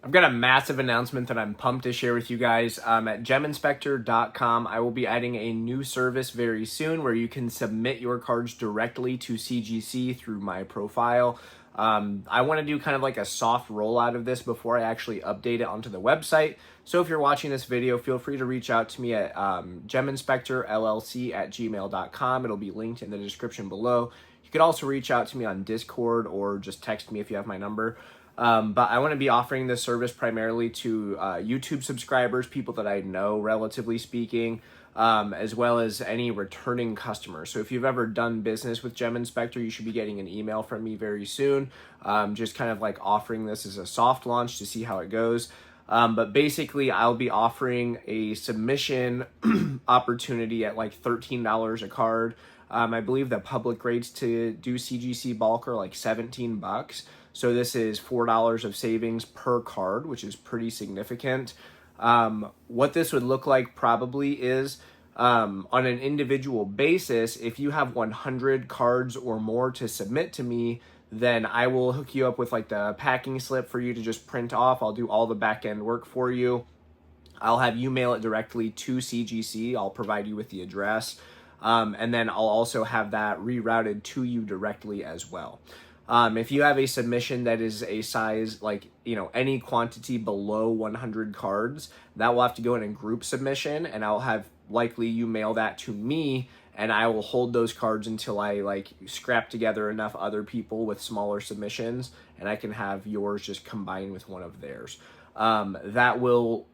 I've got a massive announcement that I'm pumped to share with you guys. At geminspector.com, I will be adding a new service very soon where you can submit your cards directly to CGC through my profile. I want to do kind of like a soft rollout of this before I actually update it onto the website. So if you're watching this video, feel free to reach out to me at geminspectorllc at gmail.com. It'll be linked in the description below. You could also reach out to me on Discord or just text me if you have my number. But I want to be offering this service primarily to YouTube subscribers, people that I know, relatively speaking, as well as any returning customers. So if you've ever done business with Gem Inspector, you should be getting an email from me very soon, just kind of like offering this as a soft launch to see how it goes. But basically, I'll be offering a submission opportunity at like $13 a card. I believe the public rates to do CGC bulk are like $17. So this is $4 of savings per card, which is pretty significant. What this would look like probably is on an individual basis, if you have 100 cards or more to submit to me, then I will hook you up with like the packing slip for you to just print off. I'll do all the back end work for you. I'll have you mail it directly to CGC. I'll provide you with the address. And then I'll also have that rerouted to you directly as well. If you have a submission that is a size, like, any quantity below 100 cards, that will have to go in a group submission, and I'll have likely you mail that to me, and I will hold those cards until I scrap together enough other people with smaller submissions, and I can have yours just combined with one of theirs. That will,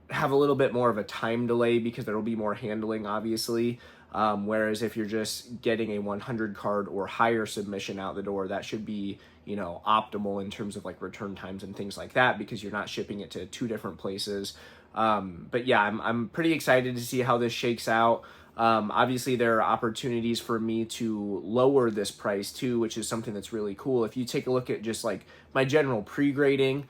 have a little bit more of a time delay because there will be more handling, obviously. Whereas if you're just getting a 100 card or higher submission out the door, that should be, optimal in terms of like return times and things like that, because you're not shipping it to two different places. But yeah, I'm pretty excited to see how this shakes out. Obviously there are opportunities for me to lower this price too, which is something that's really cool. If you take a look at just like my general pre-grading,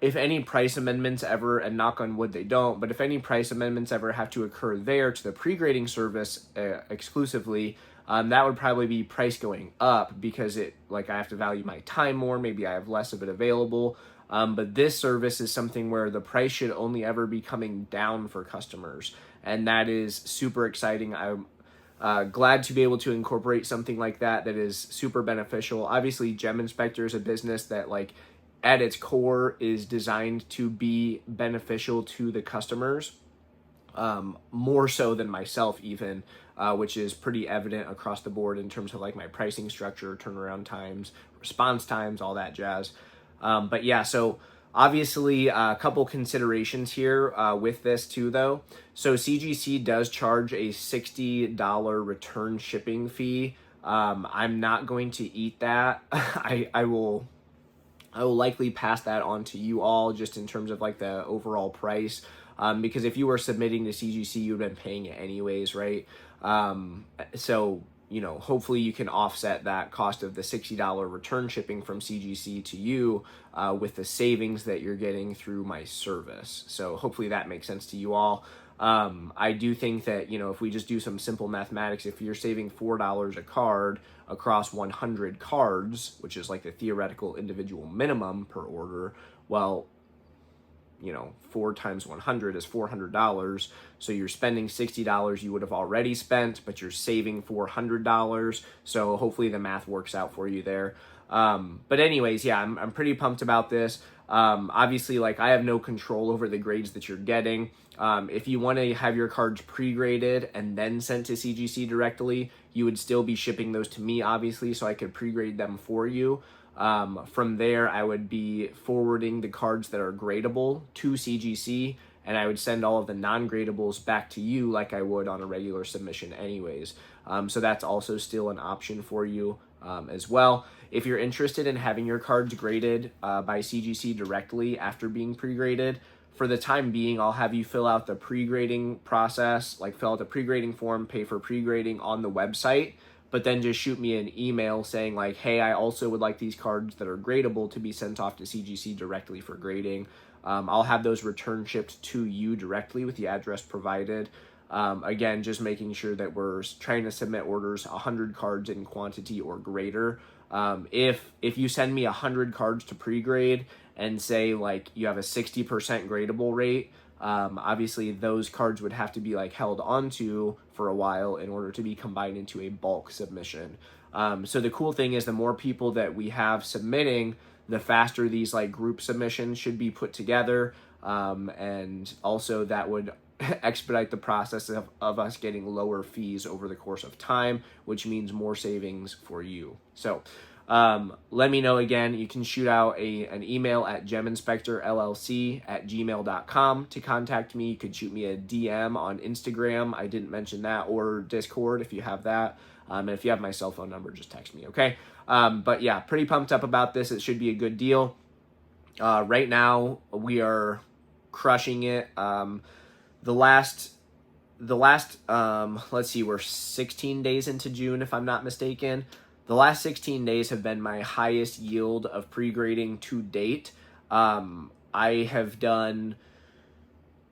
if any price amendments ever, and knock on wood they don't, but if any price amendments ever have to occur there to the pre-grading service exclusively, that would probably be price going up because I have to value my time more, maybe I have less of it available. But this service is something where the price should only ever be coming down for customers. And that is super exciting. I'm glad to be able to incorporate something like that is super beneficial. Obviously, Gem Inspector is a business that at its core is designed to be beneficial to the customers, more so than myself even, which is pretty evident across the board in terms of my pricing structure, turnaround times, response times, all that jazz. But yeah, so obviously a couple considerations here with this too though. So CGC does charge a $60 return shipping fee. I'm not going to eat that. I will likely pass that on to you all just in terms of the overall price, because if you were submitting to CGC, you've been paying it anyways, right? So, hopefully you can offset that cost of the $60 return shipping from CGC to you with the savings that you're getting through my service. So hopefully that makes sense to you all. I do think that, if we just do some simple mathematics, if you're saving $4 a card across 100 cards, which is the theoretical individual minimum per order, well, 4 times 100 is $400. So you're spending $60 you would have already spent, but you're saving $400. So hopefully the math works out for you there. But anyways, yeah, I'm pretty pumped about this. Obviously, I have no control over the grades that you're getting. If you want to have your cards pre-graded and then sent to CGC directly, you would still be shipping those to me, obviously, so I could pre-grade them for you. From there, I would be forwarding the cards that are gradable to CGC, and I would send all of the non-gradables back to you like I would on a regular submission anyways. So that's also still an option for you as well. If you're interested in having your cards graded by CGC directly after being pre-graded, for the time being, I'll have you fill out the pre-grading process, fill out the pre-grading form, pay for pre-grading on the website, but then just shoot me an email saying hey, I also would like these cards that are gradable to be sent off to CGC directly for grading. I'll have those return shipped to you directly with the address provided. Again, just making sure that we're trying to submit orders 100 cards in quantity or greater. If you send me 100 cards to pre-grade and say like you have a 60% gradable rate, obviously those cards would have to be like held onto for a while in order to be combined into a bulk submission. So the cool thing is the more people that we have submitting, the faster these like group submissions should be put together. And also that would expedite the process of us getting lower fees over the course of time, which means more savings for you. So let me know again. You can shoot out an email at geminspectorllc@gmail.com to contact me. You could shoot me a DM on Instagram. I didn't mention that, or Discord if you have that. And if you have my cell phone number, just text me, okay? But yeah, pretty pumped up about this. It should be a good deal. Right now, we are crushing it. The last let's see, we're 16 days into June, if I'm not mistaken. The last 16 days have been my highest yield of pre-grading to date. I have done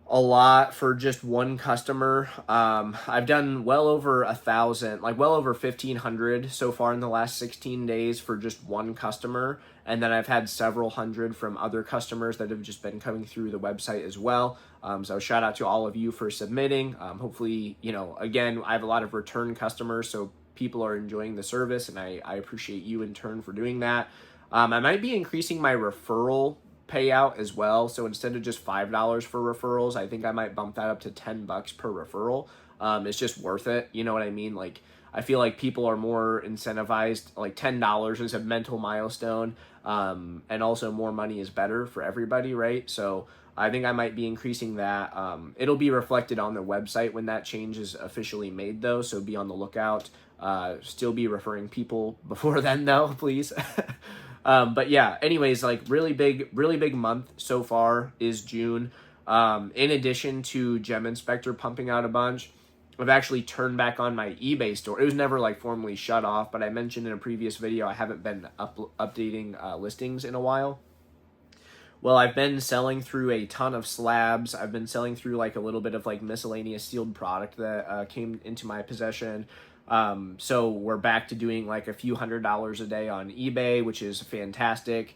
a lot for just one customer. I've done well over 1,000, like well over 1,500 so far in the last 16 days for just one customer. And then I've had several hundred from other customers that have just been coming through the website as well. So shout out to all of you for submitting. Hopefully, again, I have a lot of return customers, so people are enjoying the service, and I appreciate you in turn for doing that. I might be increasing my referral payout as well. So instead of just $5 for referrals, I think I might bump that up to $10 per referral. It's just worth it. You know what I mean? Like, I feel like people are more incentivized. Like $10 is a mental milestone. And also more money is better for everybody, right? So I think I might be increasing that. It'll be reflected on the website when that change is officially made though. So be on the lookout. Still be referring people before then though, please. But yeah, anyways, like really big month so far is June. In addition to Gem Inspector pumping out a bunch, I've actually turned back on my eBay store. It was never like formally shut off, but I mentioned in a previous video I haven't been updating listings in a while. Well, I've been selling through a ton of slabs. I've been selling through like a little bit of like miscellaneous sealed product that came into my possession. So we're back to doing like a few $100s a day on eBay, which is fantastic.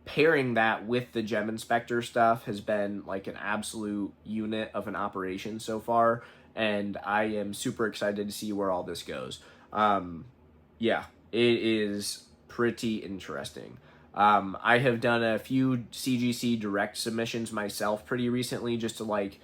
Pairing that with the Gem Inspector stuff has been like an absolute unit of an operation so far, and I am super excited to see where all this goes. Yeah, it is pretty interesting. I have done a few CGC direct submissions myself pretty recently, just to like,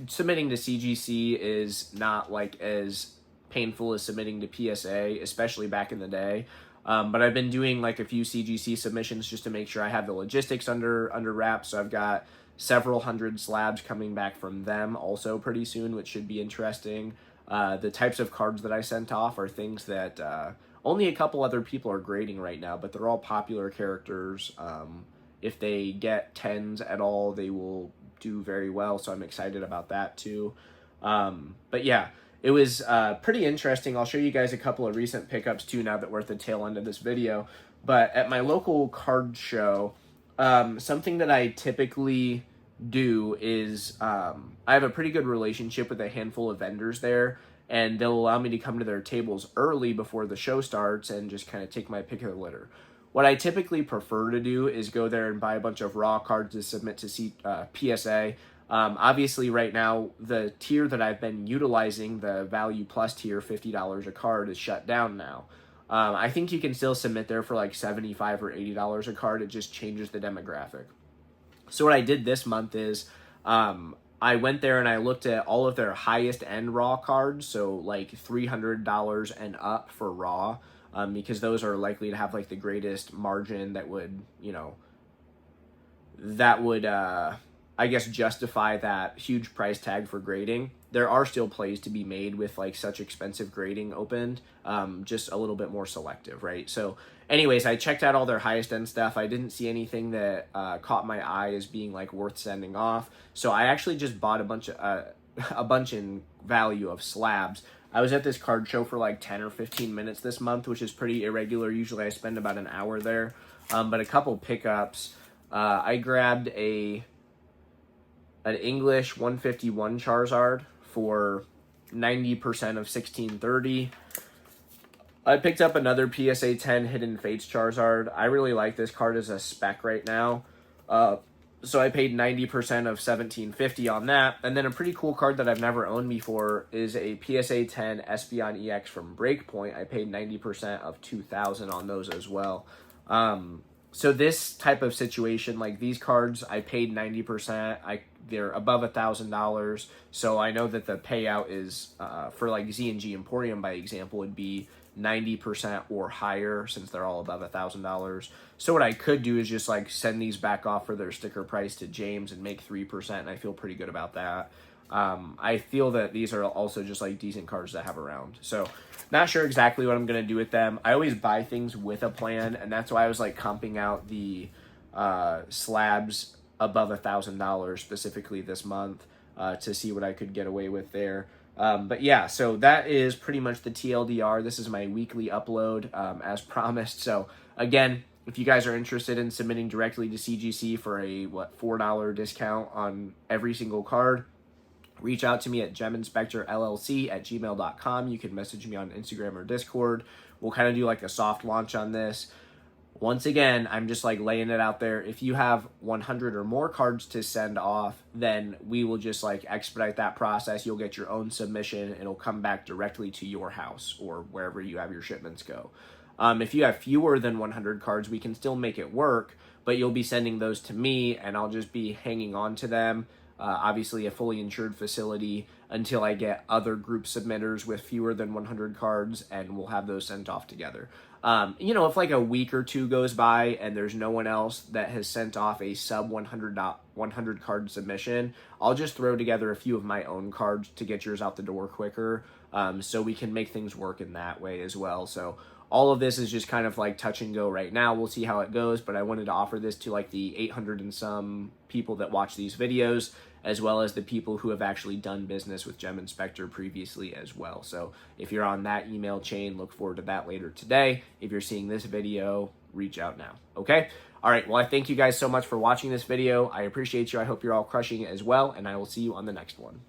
submitting to CGC is not like as painful as submitting to PSA, especially back in the day. But I've been doing like a few CGC submissions just to make sure I have the logistics under wraps. So I've got several hundred slabs coming back from them also pretty soon, which should be interesting. The types of cards that I sent off are things that only a couple other people are grading right now, but they're all popular characters. If they get 10s at all, they will do very well, so I'm excited about that too. But yeah, it was pretty interesting. I'll show you guys a couple of recent pickups too now that we're at the tail end of this video. But at my local card show, something that I typically do is I have a pretty good relationship with a handful of vendors there, and they'll allow me to come to their tables early before the show starts and just kind of take my pick of the litter. What I typically prefer to do is go there and buy a bunch of raw cards to submit to PSA. Obviously, right now, the tier that I've been utilizing, the Value Plus tier, $50 a card, is shut down now. I think you can still submit there for like $75 or $80 a card. It just changes the demographic. So what I did this month is I went there and I looked at all of their highest end raw cards, so like $300 and up for raw, because those are likely to have like the greatest margin that would, I guess, justify that huge price tag for grading. There are still plays to be made with like such expensive grading opened, just a little bit more selective, right? So anyways, I checked out all their highest end stuff. I didn't see anything that caught my eye as being like worth sending off. So I actually just bought a bunch in value of slabs. I was at this card show for like 10 or 15 minutes this month, which is pretty irregular. Usually I spend about an hour there. But a couple pickups. I grabbed an English 151 Charizard for 90% of 1630. I picked up another PSA 10 Hidden Fates Charizard. I really like this card as a spec right now. So I paid 90% of $17.50 on that. And then a pretty cool card that I've never owned before is a PSA 10 Espeon EX from Breakpoint. I paid 90% of $2,000 on those as well. So this type of situation, like these cards, I paid 90%. They're above $1,000. So I know that the payout is, for like Z&G Emporium, by example, would be 90% or higher since they're all above $1,000. So what I could do is just like send these back off for their sticker price to James and make 3%, and I feel pretty good about that. I feel that these are also just like decent cards to have around. So not sure exactly what I'm going to do with them. I always buy things with a plan, and that's why I was like comping out the slabs above $1,000 specifically this month to see what I could get away with there. But yeah, so that is pretty much the TLDR. This is my weekly upload as promised. So again, if you guys are interested in submitting directly to CGC for a $4 discount on every single card, reach out to me at geminspectorllc@gmail.com. You can message me on Instagram or Discord. We'll kind of do like a soft launch on this. Once again, I'm just like laying it out there. If you have 100 or more cards to send off, then we will just like expedite that process. You'll get your own submission. It'll come back directly to your house or wherever you have your shipments go. If you have fewer than 100 cards, we can still make it work, but you'll be sending those to me and I'll just be hanging on to them. Obviously a fully insured facility until I get other group submitters with fewer than 100 cards, and we'll have those sent off together. If like a week or two goes by and there's no one else that has sent off a sub 100 card submission, I'll just throw together a few of my own cards to get yours out the door quicker, so we can make things work in that way as well. So all of this is just kind of like touch and go right now. We'll see how it goes, but I wanted to offer this to like the 800 and some people that watch these videos, as well as the people who have actually done business with Gem Inspector previously as well. So if you're on that email chain, look forward to that later today. If you're seeing this video, reach out now, okay? All right, well, I thank you guys so much for watching this video. I appreciate you. I hope you're all crushing it as well, and I will see you on the next one.